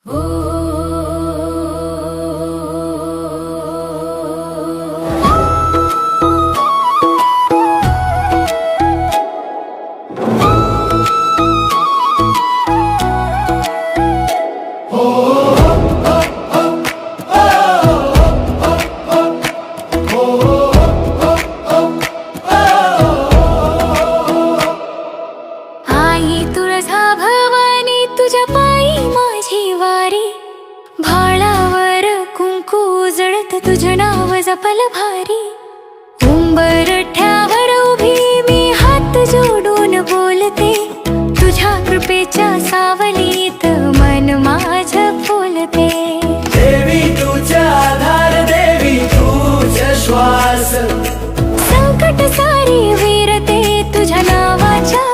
आई तुळजा भवानी तुझ्या पायी माझी वारी, भाळावर कुंकू उजळत तुझं नाव जपल भारी। उंबरठ्यावर उभी मी हात जोडून बोलते, तुझ्या कृपेच्या सावलीत मन माझं फुलते। देवी तुझा आधार, देवी तुझा श्वास, संकट सारी वीरते तुझ्या नावाच्या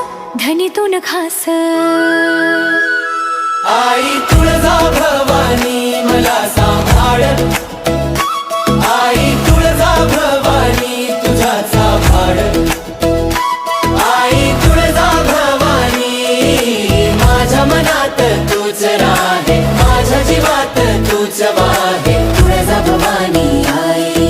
धनीतून खास। आई तुळजा भवानी मला सांभाळ, आई तुळजा भवानी तुझाचा भाड, आई तुळजा भवानी माझ्या मनात तूच राहे, माझ्या जीवात तूच वाहे। तुळजा भवानी आई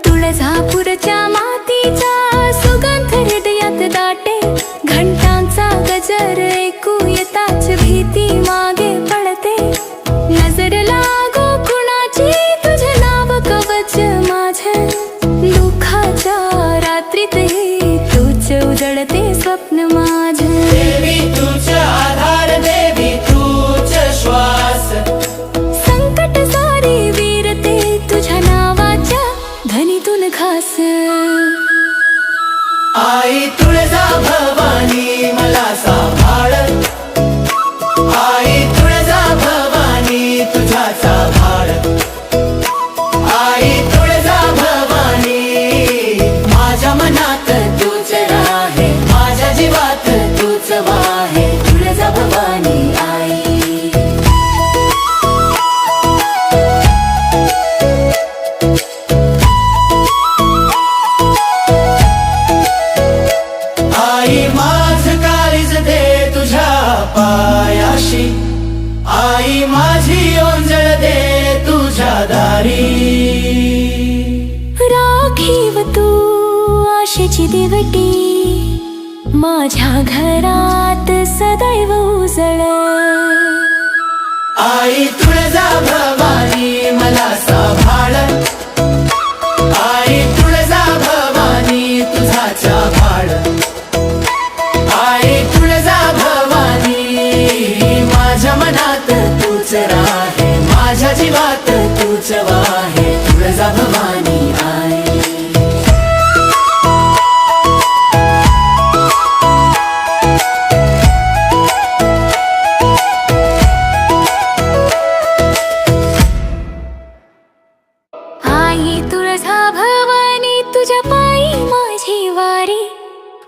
तुळजापूरच्या मातीचा सुगंध हृदयात दाटे, घंटांचा गजर ऐकू येताच भीती मागे पळते। नजर लागो कुणाची तुझे नाव कवच माझं, दुःखाच्या रात्रीतही तूच उजळते स्वप्न माझं। देवी तुझा आधार, देवी तुझा श्वास, संकट सारी वीरते तुझ्या नावाच्या धनीतून खास। आई तुळजा भवानी मला सांभाळ, आई तुळजा भवानी तुझाचा भाड, आई तुळजा भवानी माझ्या मनात तूच राहे, माझ्या जीवात तूच वाहे। तुळजा भवानी आई आई माझ काळीज दे तुझ्या पायाशी, आई माझी ओंजळ दे तुझ्या दारी। राखीव तू आशेची दिवटी, माझ्या घरात सदैव उजळ। आई तुळजा भवानी मला सांभाळ, आई तुळजा भवानी तुझाचा भाड, आई तुळजा भवानी माझ्या मनात तूच राहे, माझ्या जीवात तूच वाहे। तुळजा भवानी आई आई तुळजा भवानी तुझ्या पायी माझी वारी,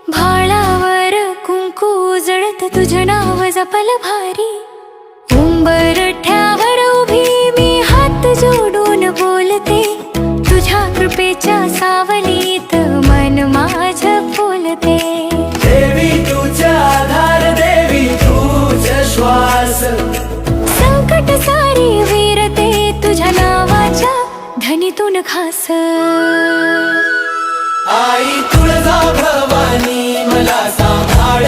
भाळावर कुंकू उजळत तुझं नाव जपल भारी। उंबरठ्यावर उभी मी हात जोडून बोलते, तुझ्या कृपेच्या सावलीत मन माझं फुलते। देवी तुझा आधार, देवी तुझा श्वास, संकट सारी वीरते तुझ्या नावाच्या धनीतून खास। आई तुळजा भवानी मला सांभाळ,